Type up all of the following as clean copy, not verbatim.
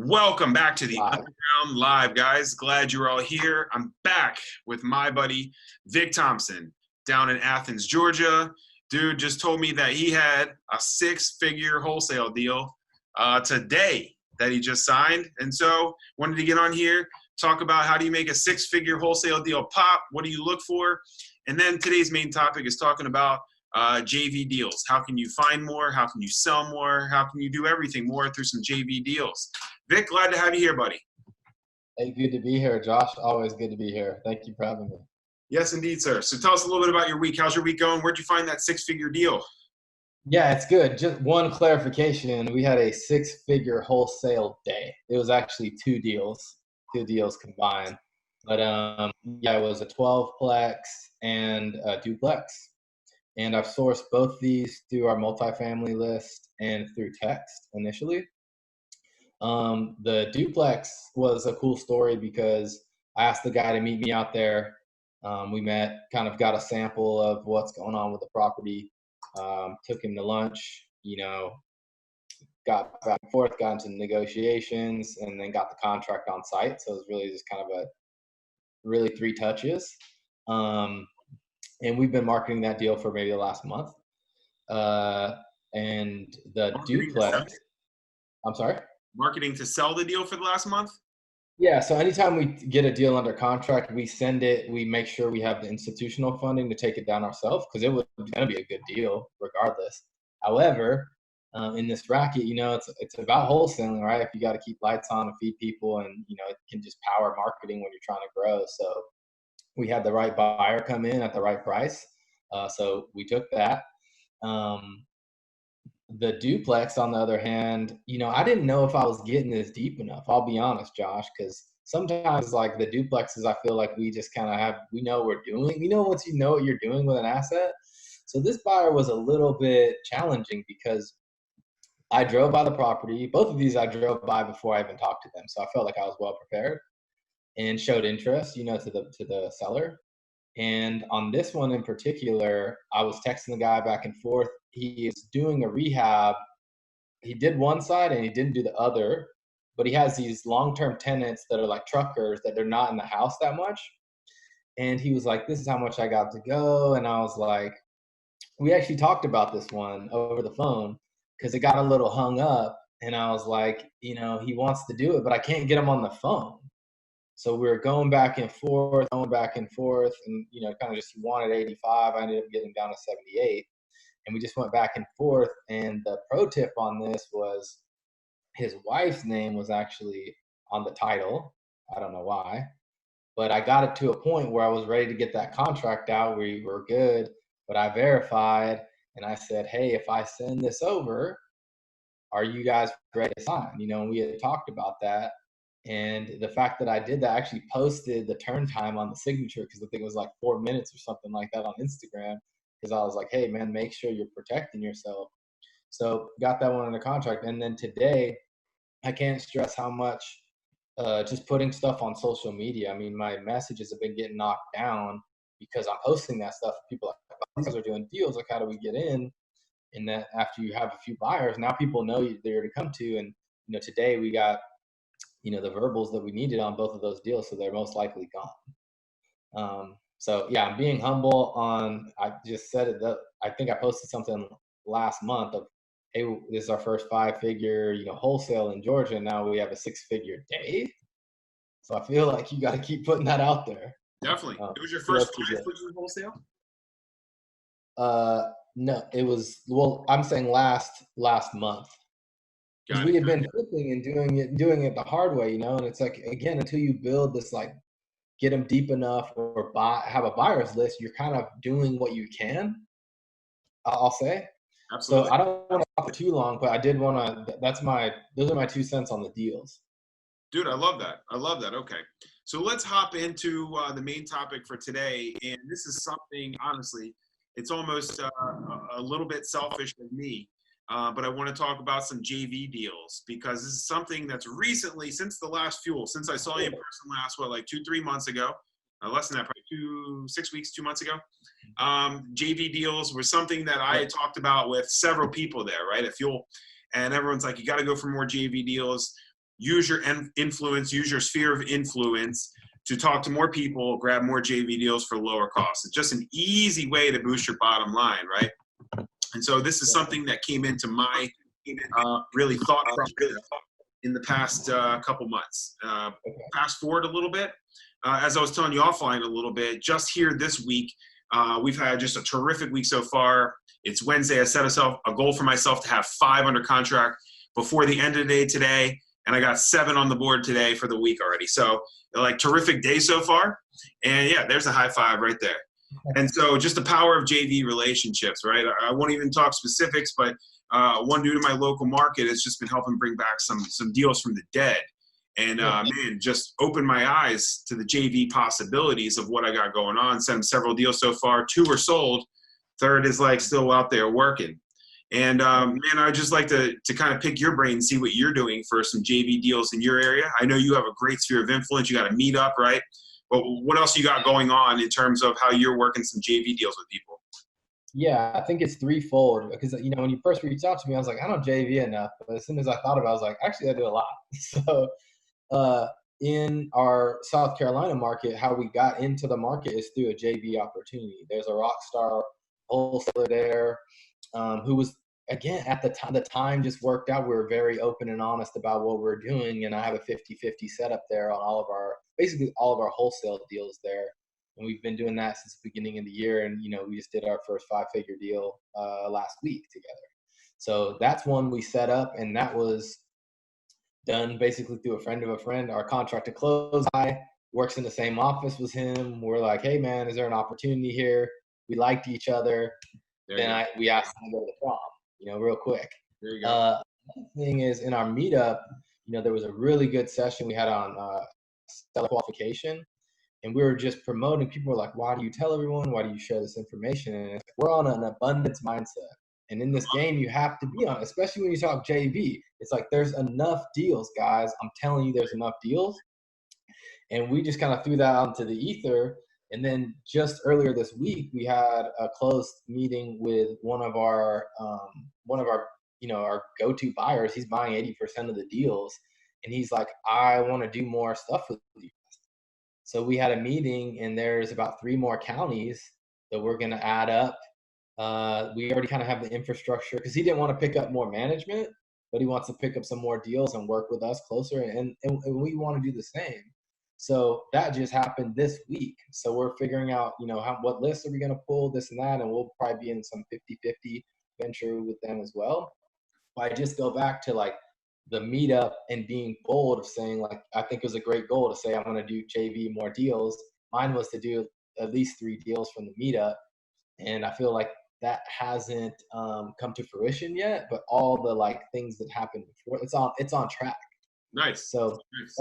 Welcome back to the Live. Underground Live, guys. Glad you're all here. I'm back with my buddy, Vic Thompson, down in Athens, Georgia. Dude just told me that he had a six-figure wholesale deal today that he just signed. And so wanted to get on here, talk about how do you make a six-figure wholesale deal pop? What do you look for? And then today's main topic is talking about JV deals. How can you find more? How can you sell more? How can you do everything more through some JV deals? Vic, glad to have you here, buddy. Hey, good to be here, Josh. Always good to be here. Thank you for having me. Yes, indeed, sir. So tell us a little bit about your week. How's your week going? Where'd you find that six-figure deal? Yeah, it's good. Just one clarification. We had a six-figure wholesale day. It was actually two deals combined. But yeah, it was a 12-plex and a duplex. And I've sourced both these through our multifamily list and through text initially. The duplex was a cool story because I asked the guy to meet me out there. We met, kind of got a sample of what's going on with the property. Took him to lunch, got back and forth, got into negotiations, and then got the contract on site. So it was really just kind of really three touches. And we've been marketing that deal for maybe the last month. And the duplex, I'm sorry? Marketing to sell the deal for the last month? Yeah, so anytime we get a deal under contract, we send it, we make sure we have the institutional funding to take it down ourselves because it was going to be a good deal regardless. However, in this racket, it's about wholesaling, right? If you got to keep lights on and feed people and, it can just power marketing when you're trying to grow. So we had the right buyer come in at the right price. So we took that. The duplex, on the other hand, I didn't know if I was getting this deep enough. I'll be honest, Josh, because sometimes like the duplexes, I feel like we just kind of we know what we're doing. Once you know what you're doing with an asset. So this buyer was a little bit challenging because I drove by the property. Both of these I drove by before I even talked to them. So I felt like I was well prepared and showed interest, to the seller. And on this one in particular, I was texting the guy back and forth. He is doing a rehab. He did one side and he didn't do the other, but he has these long-term tenants that are like truckers that they're not in the house that much. And he was like, this is how much I got to go. And I was like, we actually talked about this one over the phone because it got a little hung up. And I was like, he wants to do it, but I can't get him on the phone. So we were going back and forth, and kind of just, he wanted 85. I ended up getting down to 78. And we just went back and forth. And the pro tip on this was his wife's name was actually on the title. I don't know why. But I got it to a point where I was ready to get that contract out. We were good. But I verified, and I said, hey, if I send this over, are you guys ready to sign? And we had talked about that. And the fact that I did that, I actually posted the turn time on the signature because I think it was like 4 minutes or something like that on Instagram because I was like, hey, man, make sure you're protecting yourself. So got that one under contract. And then today, I can't stress how much just putting stuff on social media. I mean, my messages have been getting knocked down because I'm posting that stuff. People are like, these guys are doing deals. Like, how do we get in? And then after you have a few buyers, now people know they're to come to. And, today we got the verbals that we needed on both of those deals, so they're most likely gone. So yeah, I'm being humble I just said it, that I think I posted something last month of, hey, this is our first 5-figure, wholesale in Georgia, and now we have a 6-figure day. So I feel like you got to keep putting that out there. Definitely. It was your first 5-figure wholesale? No, it was, well, I'm saying last month. Because we had been flipping and doing it the hard way, and it's like, again, until you build this, like, get them deep enough or have a buyer's list, you're kind of doing what you can, I'll say. Absolutely. So I don't want to talk for too long, but I did want to, those are my 2 cents on the deals. Dude, I love that. Okay. So let's hop into the main topic for today. And this is something, honestly, it's almost a little bit selfish of me. But I want to talk about some JV deals because this is something that's recently, since I saw you in person last, 2-3 months ago, less than that, probably 6 weeks, 2 months ago. JV deals were something that I had talked about with several people there, right, at Fuel. And everyone's like, you got to go for more JV deals. use your influence, use your sphere of influence to talk to more people, grab more JV deals for lower costs. It's just an easy way to boost your bottom line, right? And so this is something that came into my really thought process in the past couple months. Fast forward a little bit, as I was telling you offline a little bit, just here this week, we've had just a terrific week so far. It's Wednesday. I set a goal for myself to have 5 under contract before the end of the day today, and I got 7 on the board today for the week already. So like terrific day so far. And yeah, there's a high five right there. And so just the power of JV relationships, right? I won't even talk specifics, but one dude in my local market has just been helping bring back some deals from the dead. And man, just opened my eyes to the JV possibilities of what I got going on. Sent him several deals so far. 2 were sold. 3rd is like still out there working. And man, I'd just like to kind of pick your brain and see what you're doing for some JV deals in your area. I know you have a great sphere of influence. You got a meetup, right? But what else you got going on in terms of how you're working some JV deals with people? Yeah, I think it's threefold because, you know, when you first reached out to me, I was like, I don't JV enough. But as soon as I thought about it, I was like, actually, I do a lot. So in our South Carolina market, how we got into the market is through a JV opportunity. There's a rock star wholesaler there who was, again, at the time just worked out. We were very open and honest about what we're doing. And I have a 50-50 setup there on basically all of our wholesale deals there. And we've been doing that since the beginning of the year. And, you know, we just did our first 5-figure deal last week together. So that's one we set up, and that was done basically through a friend of a friend. Our contract to close guy works in the same office with him. We're like, hey, man, is there an opportunity here? We liked each other. Then we asked him to go to the prom, you know, real quick. There you go. The thing is, in our meetup, you know, there was a really good session we had on seller qualification. And we were just promoting. People were like, why do you tell everyone? Why do you share this information? And we're on an abundance mindset. And in this game, you have to be on, especially when you talk JV. It's like, there's enough deals, guys. I'm telling you, there's enough deals. And we just kind of threw that out into the ether. And then just earlier this week, we had a closed meeting with one of our you know, our go-to buyers. He's buying 80% of the deals. And he's like, I want to do more stuff with you. So we had a meeting, and there's about 3 more counties that we're going to add up. We already kind of have the infrastructure because he didn't want to pick up more management, but he wants to pick up some more deals and work with us closer. And we want to do the same. So that just happened this week. So we're figuring out, you know, what lists are we going to pull, this and that, and we'll probably be in some 50-50 venture with them as well. But I just go back to like the meetup and being bold of saying, like, I think it was a great goal to say I'm going to do JV more deals. Mine was to do at least 3 deals from the meetup, and I feel like that hasn't come to fruition yet. But all the like things that happened before, it's on track. Nice. So nice.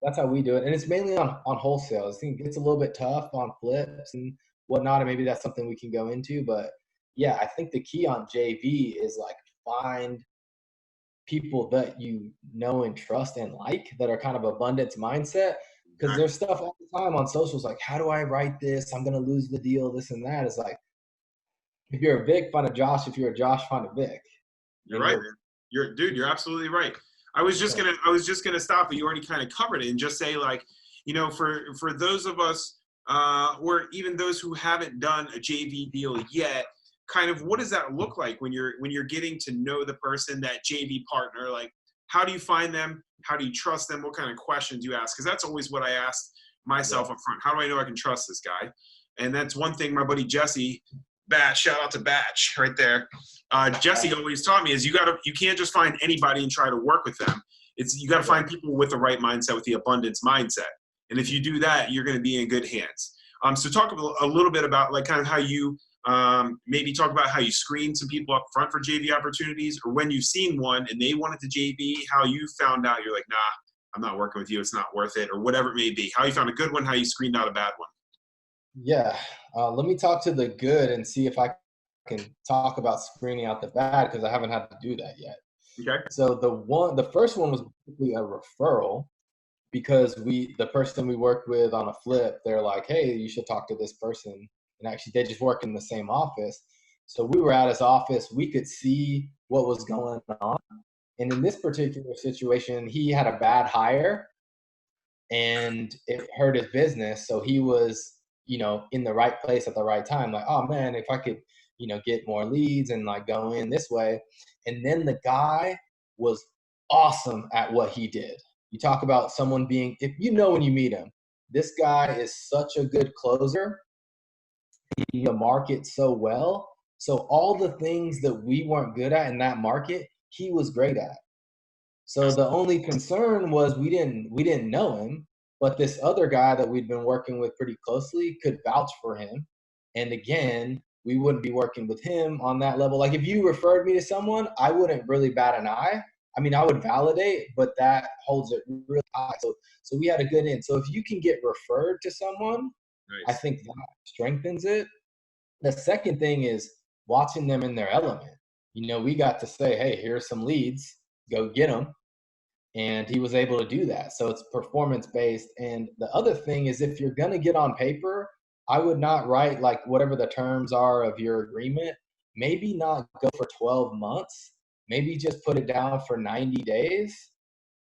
that's how we do it, and it's mainly on wholesale. I think it's a little bit tough on flips and whatnot, and maybe that's something we can go into. But yeah, I think the key on JV is like find people that you know and trust and like that are kind of abundance mindset, because there's stuff all the time on socials like, how do I write this? I'm going to lose the deal, this and that. It's like, if you're a Vic, find a Josh. If you're a Josh, find a Vic. You're right, man. You're absolutely right. I was just gonna stop, but you already kind of covered it and just say, like, you know, for those of us or even those who haven't done a JV deal yet, kind of what does that look like when you're getting to know the person, that JV partner? Like, how do you find them? How do you trust them? What kind of questions do you ask? Because that's always what I asked myself up front. How do I know I can trust this guy? And that's one thing my buddy Jesse Batch, shout out to Batch right there. Jesse always taught me is you can't just find anybody and try to work with them. You got to find people with the right mindset, with the abundance mindset. And if you do that, you're going to be in good hands. So talk a little bit about like kind of how you maybe talk about how you screen some people up front for JV opportunities, or when you've seen one and they wanted to JV, how you found out you're like, nah, I'm not working with you. It's not worth it, or whatever it may be. How you found a good one, how you screened out a bad one. Yeah. Let me talk to the good and see if I can talk about screening out the bad, because I haven't had to do that yet. Okay. So the first one was basically a referral, because the person we worked with on a flip, they're like, hey, you should talk to this person. And actually, they just work in the same office. So we were at his office. We could see what was going on. And in this particular situation, he had a bad hire and it hurt his business. So he was, in the right place at the right time. Like, oh man, if I could, get more leads and like go in this way. And then the guy was awesome at what he did. You talk about someone being, if when you meet him, this guy is such a good closer. He markets so well. So all the things that we weren't good at in that market, he was great at. So the only concern was we didn't know him, but this other guy that we'd been working with pretty closely could vouch for him. And again, we wouldn't be working with him on that level. Like if you referred me to someone, I wouldn't really bat an eye. I mean, I would validate, but that holds it really high. So we had a good in. So if you can get referred to someone, I Nice. think that strengthens it. The second thing is watching them in their element. We got to say, hey, here's some leads, go get them. And he was able to do that. So it's performance based. And the other thing is, if you're going to get on paper, I would not write like whatever the terms are of your agreement. Maybe not go for 12 months. Maybe just put it down for 90 days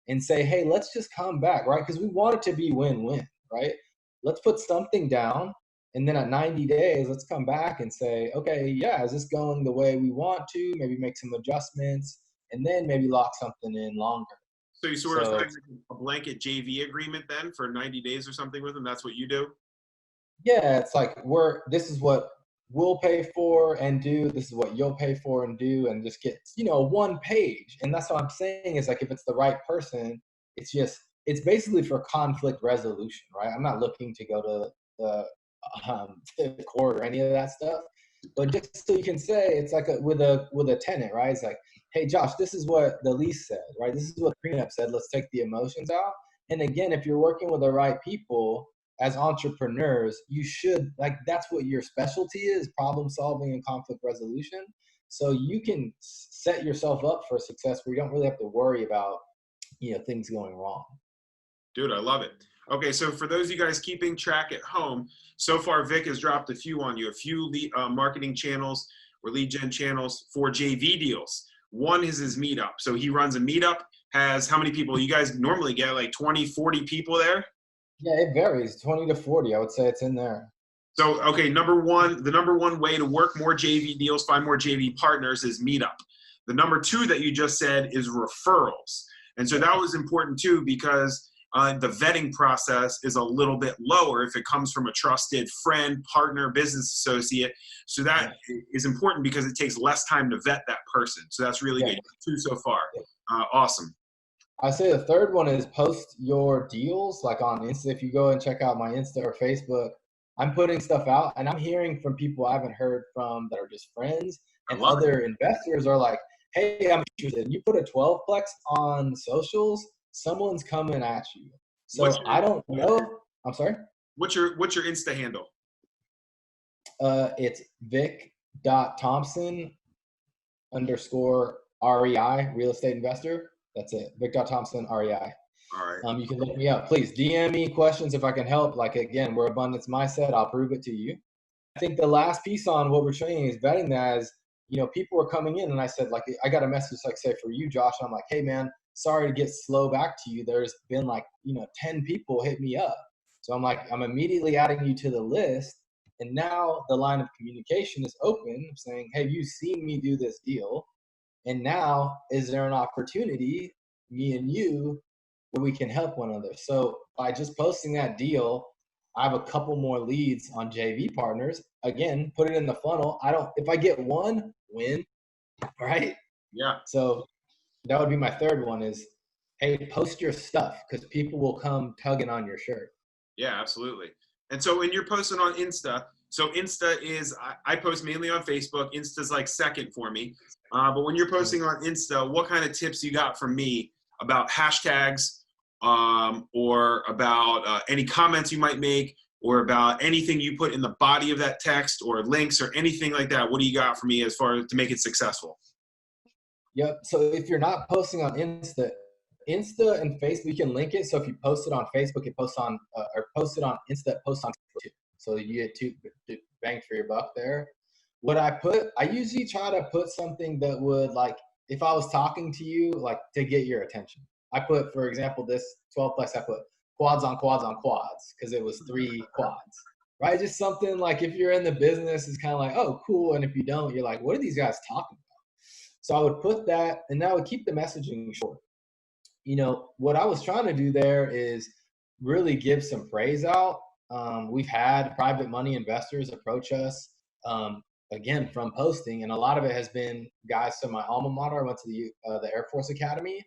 and say, hey, let's just come back, right? Because we want it to be win-win, right? Let's put something down. And then at 90 days, let's come back and say, okay, yeah, is this going the way we want to? Maybe make some adjustments and then maybe lock something in longer. So you sort of So sign a blanket JV agreement then for 90 days or something with them. That's what you do. yeah, it's like this is what we'll pay for and do. This is what you'll pay for and do, and just get one page. And that's what I'm saying is like if it's the right person, it's basically for conflict resolution, right? I'm not looking to go to the court or any of that stuff, but just so you can say it's like with a tenant, right? It's like, hey, Josh, this is what the lease said, right? This is what the prenup said. Let's take the emotions out. And again, if you're working with the right people as entrepreneurs, you should that's what your specialty is, problem solving and conflict resolution. So you can set yourself up for success where you don't really have to worry about things going wrong. Dude, I love it. Okay, so for those of you guys keeping track at home, so far Vic has dropped a few on you, a few marketing channels or lead gen channels for JV deals. One is his meetup. So he runs a meetup, has how many people? You guys normally get like 20, 40 people there? Yeah, it varies, 20 to 40. I would say it's in there. So, okay, the number one way to work more JV deals, find more JV partners is meetup. The number two that you just said is referrals. And so that was important too, because the vetting process is a little bit lower if it comes from a trusted friend, partner, business associate. So that is important because it takes less time to vet that person. So that's really good. Two so far. Awesome. I say the third one is post your deals like on Insta. If you go and check out my Insta or Facebook, I'm putting stuff out and I'm hearing from people I haven't heard from that are just friends, and other investors are like, hey, I'm interested. You put a 12plex on socials, someone's coming at you. So I don't know. I'm sorry? What's your Insta handle? It's Vic.Thompson_REI, real estate investor. That's it. Vic.Thompson, REI. All right. You can look me up. Please DM me questions if I can help. Like, again, we're abundance mindset. I'll prove it to you. I think the last piece on what we're training is vetting that is, people were coming in and I said, like, I got a message, like, say for you, Josh. I'm like, hey, man, sorry to get slow back to you. There's been 10 people hit me up. So I'm like, I'm immediately adding you to the list. And now the line of communication is open, saying, hey, you've seen me do this deal. And now, is there an opportunity, me and you, where we can help one another? So by just posting that deal, I have a couple more leads on JV partners. Again, put it in the funnel. If I get one, win, right? Yeah. So that would be my third one is, hey, post your stuff because people will come tugging on your shirt. Yeah, absolutely. And so when you're posting on Insta, so Insta is, I post mainly on Facebook. Insta's like second for me. But when you're posting on Insta, what kind of tips you got from me about hashtags or about any comments you might make or about anything you put in the body of that text or links or anything like that? What do you got for me as far as to make it successful? Yep. So if you're not posting on Insta and Facebook, you can link it. So if you post it on Facebook, it posts on, or post it on Insta, it posts on Facebook too. So you get two bang for your buck there. I usually try to put something that would if I was talking to you, like to get your attention. I put, for example, this 12 plex, I put quads on quads on quads because it was 3 quads, right? Just something like if you're in the business, it's kind of like, oh, cool. And if you don't, you're like, what are these guys talking about? So I would put that, and that would keep the messaging short. You know, what I was trying to do there is really give some praise out. We've had private money investors approach us, again, from posting, and a lot of it has been guys from my alma mater. I went to the Air Force Academy.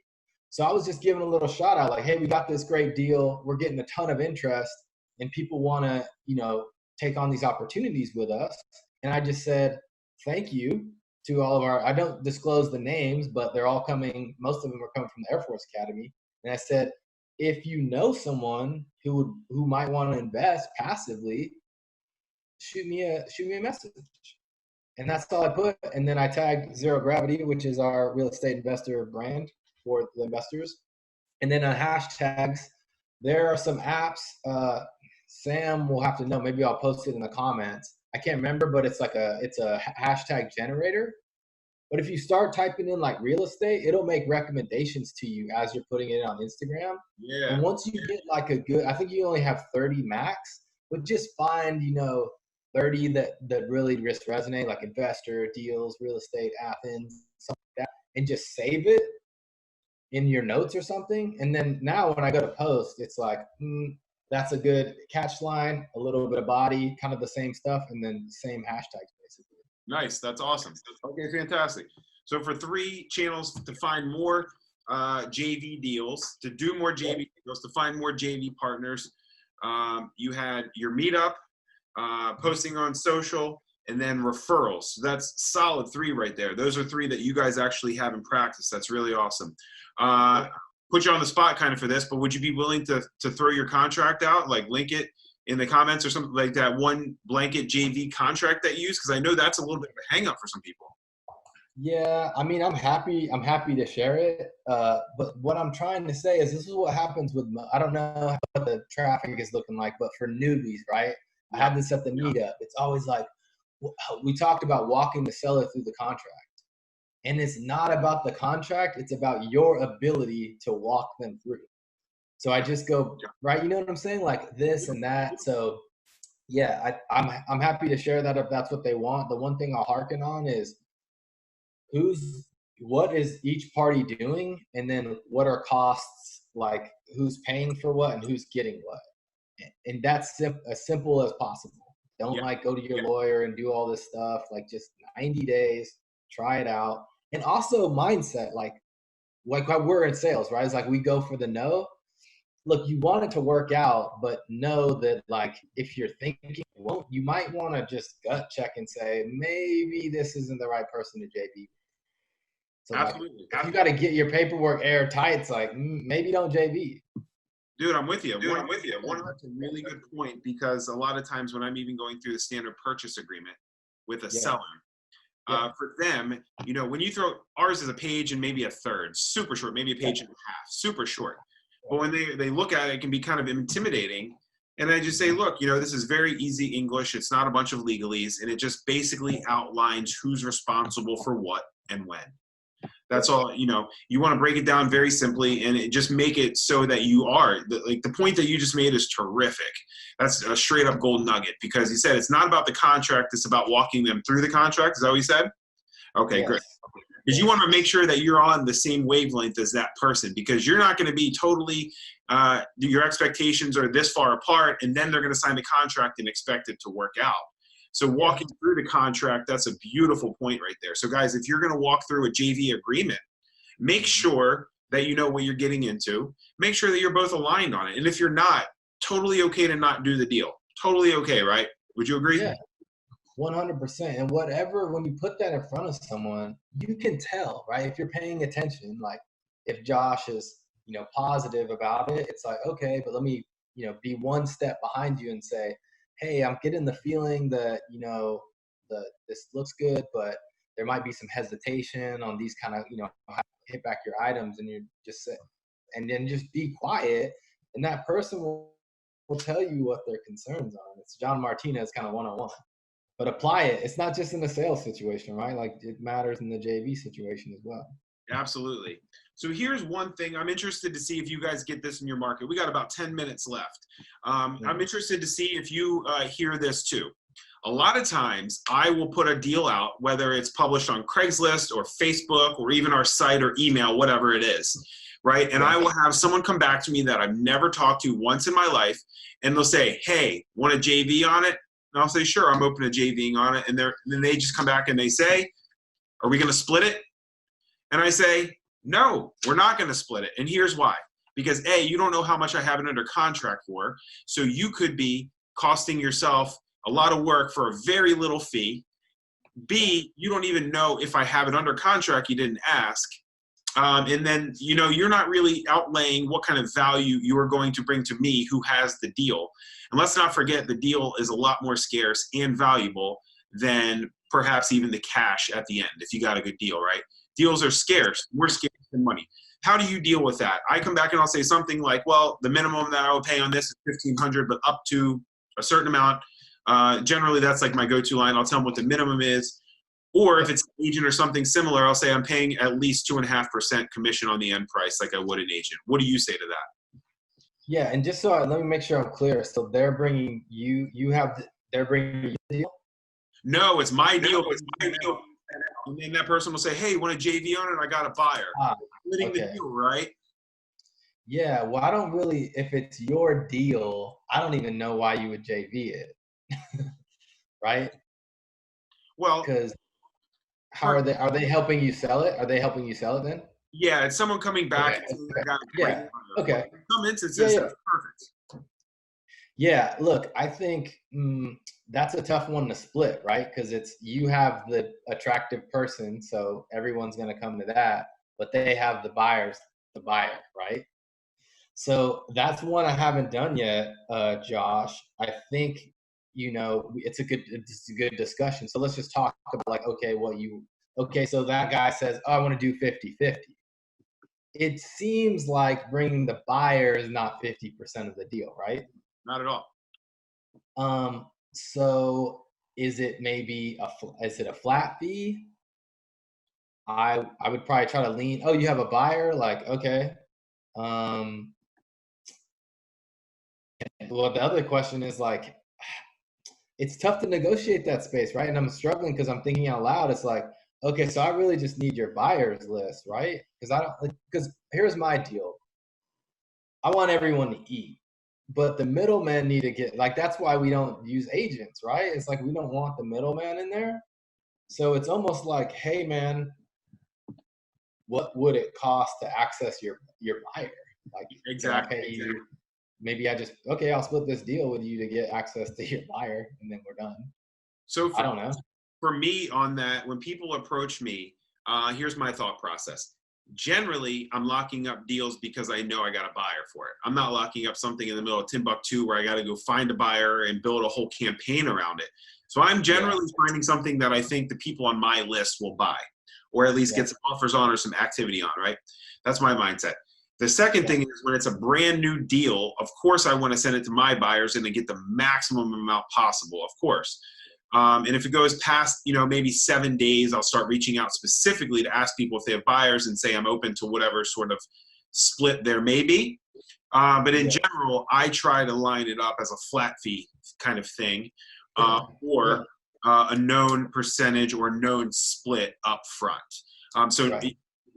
So I was just giving a little shout out, like, hey, we got this great deal. We're getting a ton of interest, and people want to, you know, take on these opportunities with us. And I just said, thank you to all of our, I don't disclose the names, but they're all coming, most of them are coming from the Air Force Academy. And I said, if you know someone who might want to invest passively, shoot me a message. And that's all I put. And then I tagged Zero Gravity, which is our real estate investor brand for the investors. And then hashtags. There are some apps. Sam will have to know. Maybe I'll post it in the comments. I can't remember, but it's a hashtag generator. But if you start typing in like real estate, it'll make recommendations to you as you're putting it on Instagram. Yeah. And once you get like a good, I think you only have 30 max, but just find, you know, 30 that really just resonate, like investor, deals, real estate, Athens, something like that, and just save it in your notes or something. And then now when I go to post, it's like, that's a good catch line, a little bit of body, kind of the same stuff, and then same hashtags basically. Nice. That's awesome. Okay, fantastic. So for 3 channels to find more JV deals, to do more JV deals, to find more JV partners, you had your meetup, posting on social, and then referrals. So that's solid 3 right there. Those are 3 that you guys actually have in practice. That's really awesome. Put you on the spot kind of for this, but would you be willing to throw your contract out, like link it in the comments or something like that, one blanket JV contract that you use? Because I know that's a little bit of a hang up for some people. Yeah, I mean, I'm happy to share it. But what I'm trying to say is this is what happens with, I don't know what the traffic is looking like, but for newbies, right? I had this at the meetup. It's always like, we talked about walking the seller through the contract. And it's not about the contract, it's about your ability to walk them through. So I just go, right, you know what I'm saying? Like this and that. So yeah, I'm happy to share that if that's what they want. The one thing I'll harken on is what is each party doing, and then what are costs, like who's paying for what and who's getting what. And that's as simple as possible. Don't like go to your lawyer and do all this stuff. Like just 90 days, try it out. And also mindset, like we're in sales, right? It's like we go for the no. Look, you want it to work out, but know that like if you're thinking it won't, you might want to just gut check and say, maybe this isn't the right person to JV. So absolutely. Like, if you got to get your paperwork airtight, it's like maybe don't JV. Dude, I'm with you. I'm with you. That's a really good point, because a lot of times when I'm even going through the standard purchase agreement with a seller, for them, you know, when you throw, ours is a page and maybe a third, super short, maybe a page and a half, super short. But when they look at it, it can be kind of intimidating. And I just say, look, you know, this is very easy English. It's not a bunch of legalese. And it just basically outlines who's responsible for what and when. That's all. You know, you want to break it down very simply and just make it so that you are, like the point that you just made is terrific. That's a straight up gold nugget, because he said it's not about the contract. It's about walking them through the contract. Is that what he said? Okay, great. Because you want to make sure that you're on the same wavelength as that person, because you're not going to be totally, your expectations are this far apart, and then they're going to sign the contract and expect it to work out. So walking through the contract, that's a beautiful point right there. So guys, if you're going to walk through a JV agreement, make sure that you know what you're getting into. Make sure that you're both aligned on it. And if you're not, totally okay to not do the deal. Totally okay, right? Would you agree? Yeah. 100%. And whatever, when you put that in front of someone, you can tell, right? If you're paying attention, like if Josh is, you know, positive about it, it's like, okay, but let me, you know, be one step behind you and say, hey, I'm getting the feeling that, you know, this looks good, but there might be some hesitation on these kind of, you know, how to hit back your items, and you just say, and then just be quiet, and that person will tell you what their concerns are. It's John Martinez kind of one-on-one. But apply it. It's not just in the sales situation, right? Like it matters in the JV situation as well. Absolutely. So here's one thing I'm interested to see if you guys get this in your market. We got about 10 minutes left. I'm interested to see if you hear this too. A lot of times I will put a deal out, whether it's published on Craigslist or Facebook or even our site or email, whatever it is, right? And I will have someone come back to me that I've never talked to once in my life, and they'll say, hey, want a JV on it? And I'll say, sure, I'm open to JVing on it. And then they just come back and they say, are we going to split it? And I say, no, we're not going to split it. And here's why. Because A, you don't know how much I have it under contract for. So you could be costing yourself a lot of work for a very little fee. B, you don't even know if I have it under contract, you didn't ask. And then, you know, you're not really outlaying what kind of value you are going to bring to me who has the deal. And let's not forget the deal is a lot more scarce and valuable than perhaps even the cash at the end if you got a good deal, right? Deals are scarce. We're scarce than money. How do you deal with that? I come back and I'll say something like, well, the minimum that I will pay on this is $1,500, but up to a certain amount. Generally, that's like my go-to line. I'll tell them what the minimum is. Or if it's an agent or something similar, I'll say I'm paying at least 2.5% commission on the end price like I would an agent. What do you say to that? Yeah, and just so let me make sure I'm clear. So they're bringing they're bringing you the deal? No, it's my deal. It's my deal. And then that person will say, hey, you want a JV on it? I got a buyer. Splitting the deal, right? Yeah, well, I don't really, if it's your deal, I don't even know why you would JV it. Right? Well, because are they helping you sell it? Are they helping you sell it then? Yeah, it's someone coming back. Okay. Okay. In some instances, that's perfect. Yeah, look, I think that's a tough one to split, right? Because you have the attractive person, so everyone's going to come to that, but they have the buyer, right? So that's one I haven't done yet, Josh. I think, you know, it's a good discussion. So let's just talk about like, okay, so that guy says, oh, I want to do 50-50. It seems like bringing the buyer is not 50% of the deal, right? Not at all. So is it maybe a flat fee? I would probably try to lean, oh, you have a buyer? Like, okay. Well, the other question is like, it's tough to negotiate that space, right? And I'm struggling because I'm thinking out loud. It's like, okay, so I really just need your buyers list, right? Because here's my deal. I want everyone to eat, but the middlemen need to get, like, that's why we don't use agents, right? It's like we don't want the middleman in there. So it's almost like, hey, man, what would it cost to access your buyer? Like, exactly. Maybe I'll split this deal with you to get access to your buyer, and then we're done. So I don't know. For me on that, when people approach me, here's my thought process. Generally, I'm locking up deals because I know I got a buyer for it. I'm not locking up something in the middle of Timbuktu where I got to go find a buyer and build a whole campaign around it. So I'm generally finding something that I think the people on my list will buy, or at least get some offers on or some activity on, right? That's my mindset. The second thing is when it's a brand new deal, of course I want to send it to my buyers and to get the maximum amount possible, of course. And if it goes past, you know, maybe 7 days, I'll start reaching out specifically to ask people if they have buyers and say I'm open to whatever sort of split there may be. But in general, I try to line it up as a flat fee kind of thing, or a known percentage or known split up front.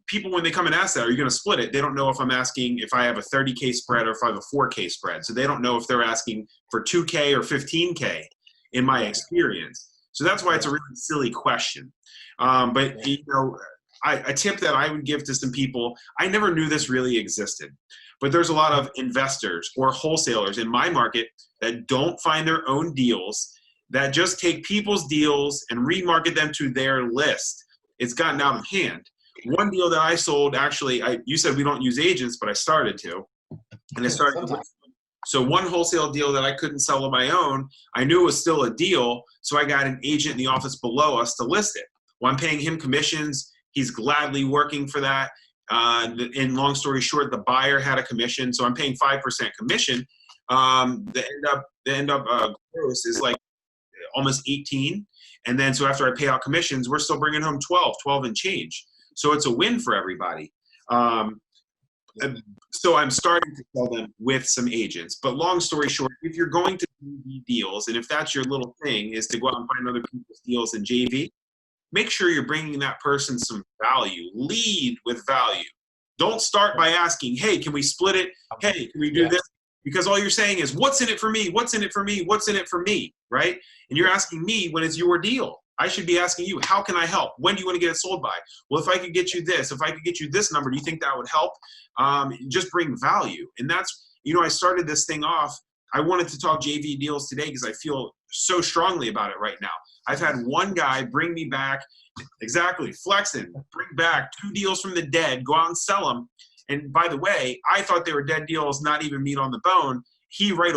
People, when they come and ask that, are you going to split it? They don't know if I'm asking if I have a 30K spread or if I have a 4K spread. So they don't know if they're asking for 2K or 15K in my experience. So that's why it's a really silly question. But you know, a tip that I would give to some people, I never knew this really existed, but there's a lot of investors or wholesalers in my market that don't find their own deals, that just take people's deals and remarket them to their list. It's gotten out of hand. One deal that I sold, actually, you said we don't use agents, but I started to. And I started to. So one wholesale deal that I couldn't sell on my own, I knew it was still a deal, so I got an agent in the office below us to list it. Well, I'm paying him commissions. He's gladly working for that. And long story short, the buyer had a commission, so I'm paying 5% commission. The end up gross is like almost 18. And then so after I pay out commissions, we're still bringing home 12 and change. So it's a win for everybody. Um, so I'm starting to sell them with some agents. But long story short, if you're going to do deals, and if that's your little thing, is to go out and find other people's deals in JV, make sure you're bringing that person some value. Lead with value. Don't start by asking, hey, can we split it? Hey, can we do this? Because all you're saying is, what's in it for me? What's in it for me? What's in it for me? Right? And you're asking me when it's your deal. I should be asking you, how can I help? When do you want to get it sold by? Well, if I could get you this, if I could get you this number, do you think that would help? Just bring value. And that's, I started this thing off. I wanted to talk JV deals today because I feel so strongly about it right now. I've had one guy bring me back, exactly, flexing, bring back 2 deals from the dead, go out and sell them. And by the way, I thought they were dead deals, not even meat on the bone. He right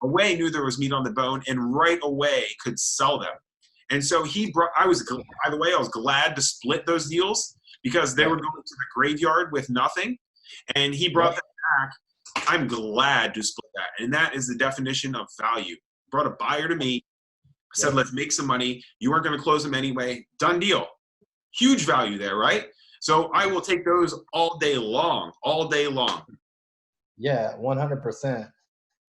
away knew there was meat on the bone and right away could sell them. And so I was glad to split those deals because they were going to the graveyard with nothing. And he brought that back. I'm glad to split that. And that is the definition of value. Brought a buyer to me, said, let's make some money. You weren't going to close them anyway. Done deal. Huge value there, right? So I will take those all day long, all day long. Yeah, 100%.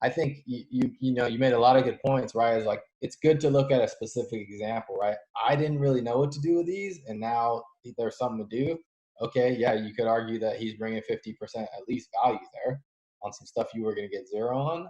I think you made a lot of good points, right? It's like, it's good to look at a specific example, right? I didn't really know what to do with these, and now there's something to do. Okay, yeah, you could argue that he's bringing 50% at least value there on some stuff you were going to get 0 on.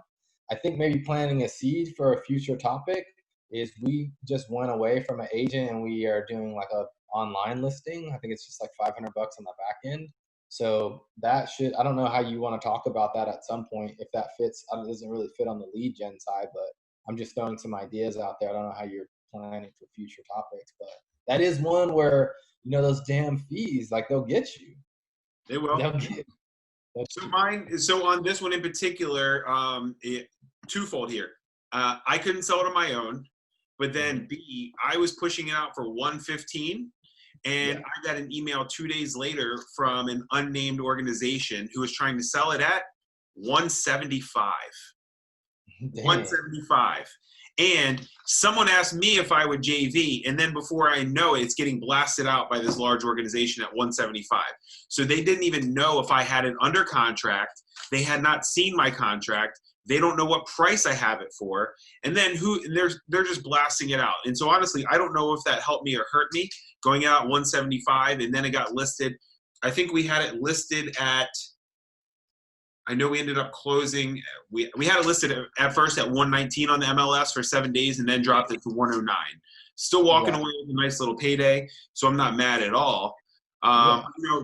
I think maybe planting a seed for a future topic is we just went away from an agent and we are doing like a online listing. I think it's just like $500 on the back end. So that I don't know how you want to talk about that at some point, if that fits. It doesn't really fit on the lead gen side, but I'm just throwing some ideas out there. I don't know how you're planning for future topics, but that is one where, those damn fees, like, they'll get you. They will. So on this one in particular, twofold here. I couldn't sell it on my own, but then B, I was pushing it out for $115. And I got an email 2 days later from an unnamed organization who was trying to sell it at $175. $175. And someone asked me if I would JV, and then before I know it, it's getting blasted out by this large organization at $175. So they didn't even know if I had it under contract. They had not seen my contract. They don't know what price I have it for. And then they're just blasting it out. And so honestly, I don't know if that helped me or hurt me going out 175, and then it got listed. I think we had it listed at, I know we ended up closing, we had it listed at first at 119 on the MLS for 7 days and then dropped it to 109. Still walking away with a nice little payday, so I'm not mad at all.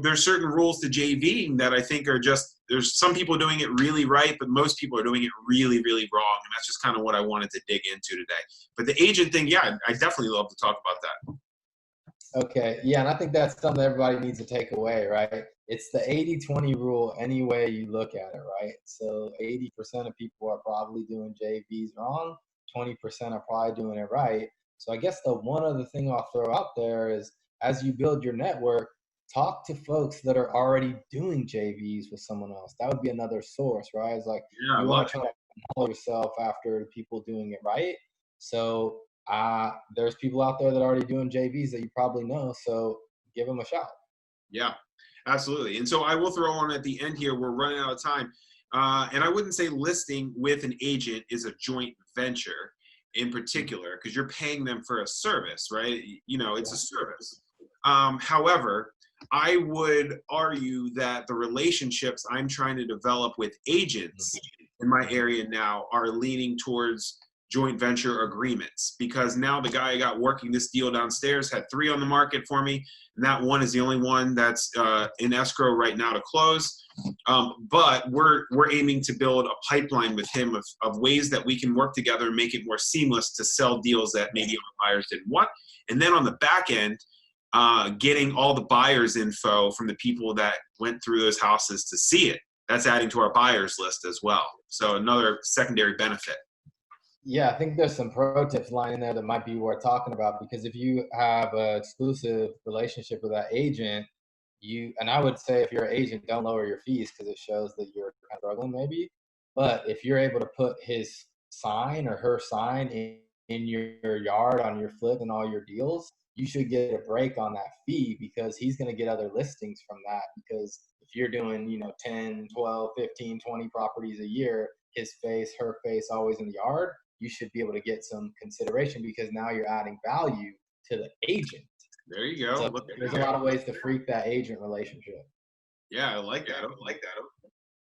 There's certain rules to JVing that I think are just, there's some people doing it really right, but most people are doing it really, really wrong. And that's just kind of what I wanted to dig into today. But the agent thing, I definitely love to talk about that. Okay, yeah, and I think that's something everybody needs to take away, right? It's the 80-20 rule any way you look at it, right? So 80% of people are probably doing JVs wrong, 20% are probably doing it right. So I guess the one other thing I'll throw out there is, as you build your network, talk to folks that are already doing JVs with someone else. That would be another source, right? It's like, you want to try to model yourself after people doing it right. So there's people out there that are already doing JVs that you probably know, so give them a shot. Yeah, absolutely. And so I will throw on at the end here, we're running out of time. And I wouldn't say listing with an agent is a joint venture in particular, because you're paying them for a service, right? It's a service. However, I would argue that the relationships I'm trying to develop with agents in my area now are leaning towards joint venture agreements, because now the guy I got working this deal downstairs had 3 on the market for me, and that one is the only one that's in escrow right now to close. But we're aiming to build a pipeline with him of ways that we can work together and make it more seamless to sell deals that maybe our buyers didn't want. And then on the back end, getting all the buyers info from the people that went through those houses to see it. That's adding to our buyers list as well. So another secondary benefit. Yeah, I think there's some pro tips lying in there that might be worth talking about, because if you have an exclusive relationship with that agent, and I would say if you're an agent, don't lower your fees because it shows that you're kind of struggling maybe. But if you're able to put his sign or her sign in your yard on your flip and all your deals, you should get a break on that fee because he's going to get other listings from that. Because if you're doing, 10, 12, 15, 20 properties a year, his face, her face always in the yard, you should be able to get some consideration because now you're adding value to the agent. There you go. So there's a lot of ways to freak that agent relationship. Yeah, I like that.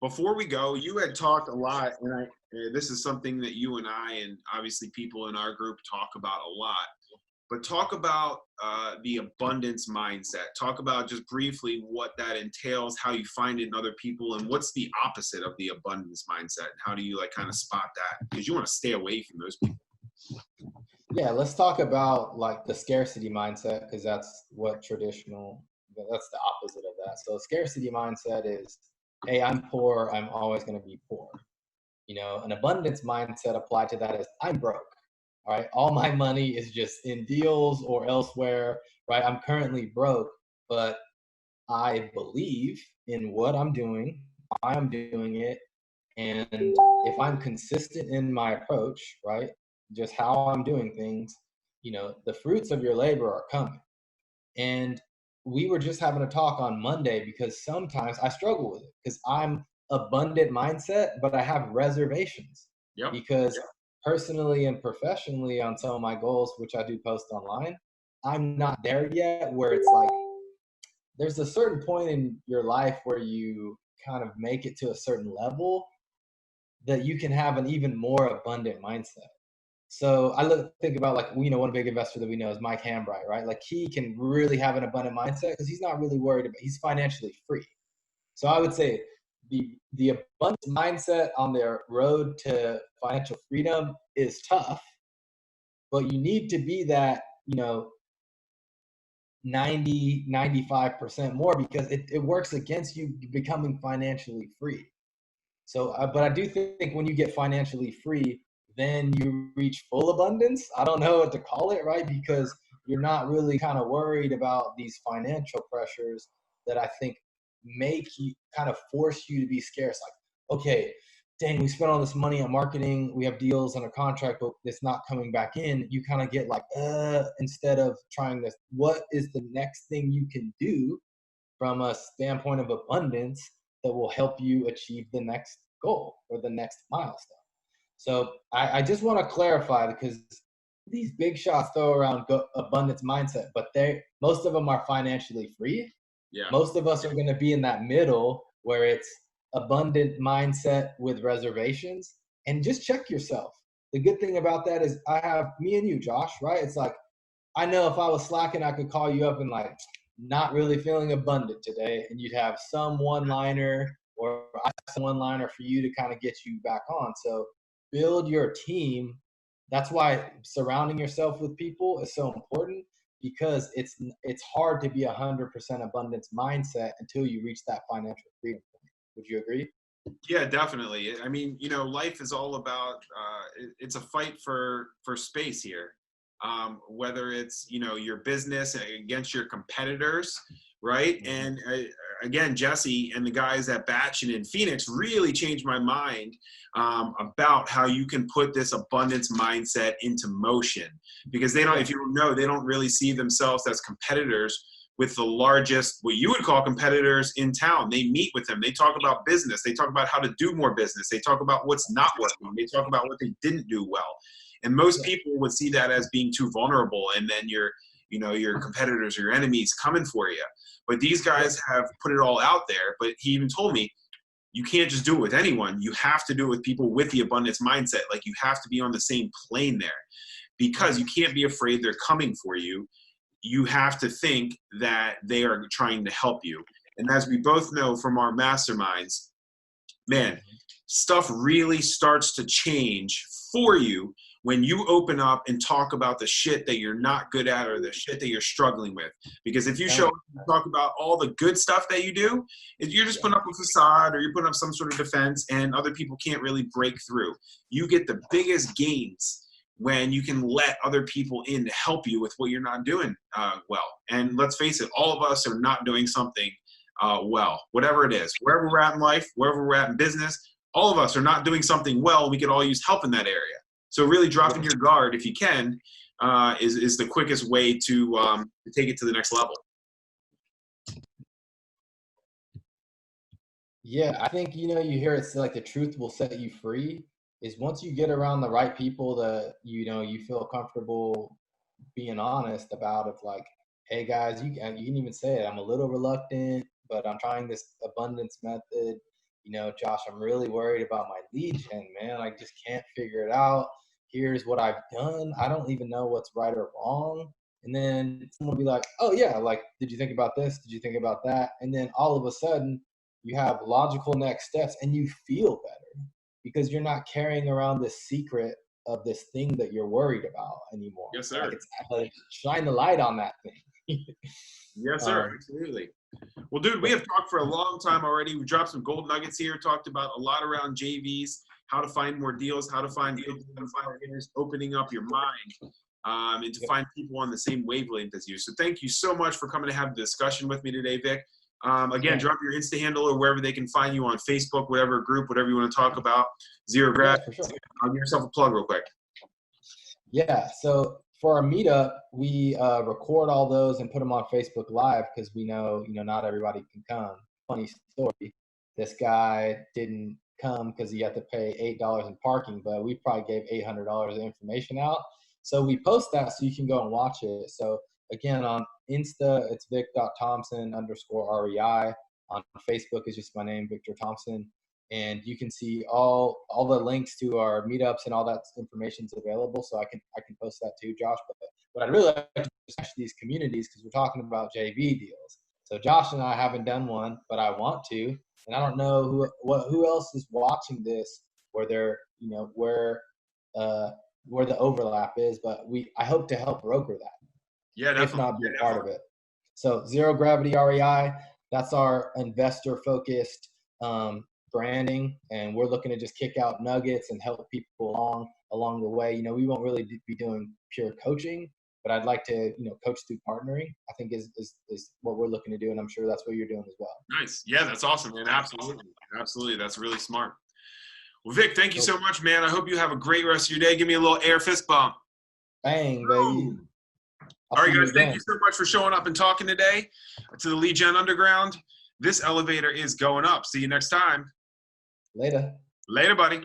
Before we go, you had talked a lot, and this is something that you and I, and obviously people in our group, talk about a lot. But talk about the abundance mindset. Talk about just briefly what that entails, how you find it in other people, and what's the opposite of the abundance mindset. And how do you kind of spot that? Because you want to stay away from those people. Yeah, let's talk about the scarcity mindset, because that's the opposite of that. So scarcity mindset is, hey, I'm poor, I'm always going to be poor. An abundance mindset applied to that is, I'm broke. All right, all my money is just in deals or elsewhere, right? I'm currently broke, but I believe in what I'm doing, why I'm doing it, and if I'm consistent in my approach, right, just how I'm doing things, the fruits of your labor are coming. And we were just having a talk on Monday because sometimes I struggle with it because I'm abundant mindset, but I have reservations. Yep. Because personally and professionally on some of my goals, which I do post online, I'm not there yet where it's like, there's a certain point in your life where you kind of make it to a certain level that you can have an even more abundant mindset. So I think about one big investor that we know is Mike Hambright, right? He can really have an abundant mindset because he's not really worried he's financially free. So I would say the abundant mindset on their road to financial freedom is tough, but you need to be that, 90-95% more because it works against you becoming financially free. So, but I do think when you get financially free, then you reach full abundance. I don't know what to call it, right? Because you're not really kind of worried about these financial pressures that I think make you kind of force you to be scarce. Okay, dang, we spent all this money on marketing. We have deals under contract, but it's not coming back in. You kind of get instead of trying this, what is the next thing you can do from a standpoint of abundance that will help you achieve the next goal or the next milestone? So I just want to clarify, because these big shots throw around abundance mindset, but most of them are financially free. Yeah. Most of us are going to be in that middle where it's abundant mindset with reservations. And just check yourself. The good thing about that is I have me and you, Josh, right? It's I know if I was slacking, I could call you up and not really feeling abundant today, and you'd have some one-liner, or I have some one-liner for you to kind of get you back on. So build your team. That's why surrounding yourself with people is so important, because it's hard to be 100% abundance mindset until you reach that financial freedom point. Would you agree? Yeah, definitely. I mean, life is all about, it's a fight for space here. Whether it's, your business against your competitors, right? And again, Jesse and the guys at Batch and in Phoenix really changed my mind about how you can put this abundance mindset into motion, because they don't, if you know, they don't really see themselves as competitors with the largest, what you would call competitors in town. They meet with them. They talk about business. They talk about how to do more business. They talk about what's not working. They talk about what they didn't do well. And most people would see that as being too vulnerable, and then your competitors or your enemies coming for you. But these guys have put it all out there. But he even told me, you can't just do it with anyone. You have to do it with people with the abundance mindset. You have to be on the same plane there, because you can't be afraid they're coming for you. You have to think that they are trying to help you. And as we both know from our masterminds, man, stuff really starts to change for you when you open up and talk about the shit that you're not good at or the shit that you're struggling with. Because if you show up and talk about all the good stuff that you do, you're just putting up a facade, or you're putting up some sort of defense, and other people can't really break through. You get the biggest gains when you can let other people in to help you with what you're not doing well. And let's face it, all of us are not doing something well, whatever it is. Wherever we're at in life, wherever we're at in business, all of us are not doing something well. We could all use help in that area. So really dropping your guard if you can, is the quickest way to take it to the next level. Yeah, I think, you hear it's like the truth will set you free is once you get around the right people that, you feel comfortable being honest about of like, hey guys, you can even say it. I'm a little reluctant, but I'm trying this abundance method. Josh, I'm really worried about my lead gen, man. I just can't figure it out. Here's what I've done. I don't even know what's right or wrong. And then someone will be like, oh yeah, like, did you think about this? Did you think about that? And then all of a sudden you have logical next steps and you feel better because you're not carrying around this secret of this thing that you're worried about anymore. Yes, sir. Like it's like shine the light on that thing. Yes, sir. Absolutely. Well, dude, we have talked for a long time already. We dropped some gold nuggets here, talked about a lot around JVs, how to find more deals, how to find hitters, opening up your mind, and to find people on the same wavelength as you. So thank you so much for coming to have the discussion with me today, Vic. Again, drop your Insta handle or wherever they can find you on Facebook, whatever group, whatever you want to talk about. Zero Grab. For sure. Give yourself a plug real quick. Yeah. So for our meetup, we record all those and put them on Facebook Live because we know, not everybody can come. Funny story. This guy didn't come because he had to pay $8 in parking, but we probably gave $800 of information out. So we post that so you can go and watch it. So again, on Insta, it's vic.thompson_REI. On Facebook, it's just my name, Victor Thompson. And you can see all the links to our meetups and all that information is available. So I can post that too, Josh. But what I'd really like to do is these communities because we're talking about JV deals. So Josh and I haven't done one, but I want to. And I don't know who else is watching this where they're, where the overlap is, but I hope to help broker that. Yeah, definitely. If not be a part of it. So Zero Gravity REI, that's our investor focused branding, and we're looking to just kick out nuggets and help people along the way. We won't really be doing pure coaching, but I'd like to, coach through partnering. I think is what we're looking to do, and I'm sure that's what you're doing as well. Nice. Yeah, that's awesome, man. Absolutely. That's really smart. Well, Vic, thank you so much, man. I hope you have a great rest of your day. Give me a little air fist bump. Bang, baby. All right, guys, thank you so much for showing up and talking today to the Lead Gen Underground. This elevator is going up. See you next time. Later. Later, buddy.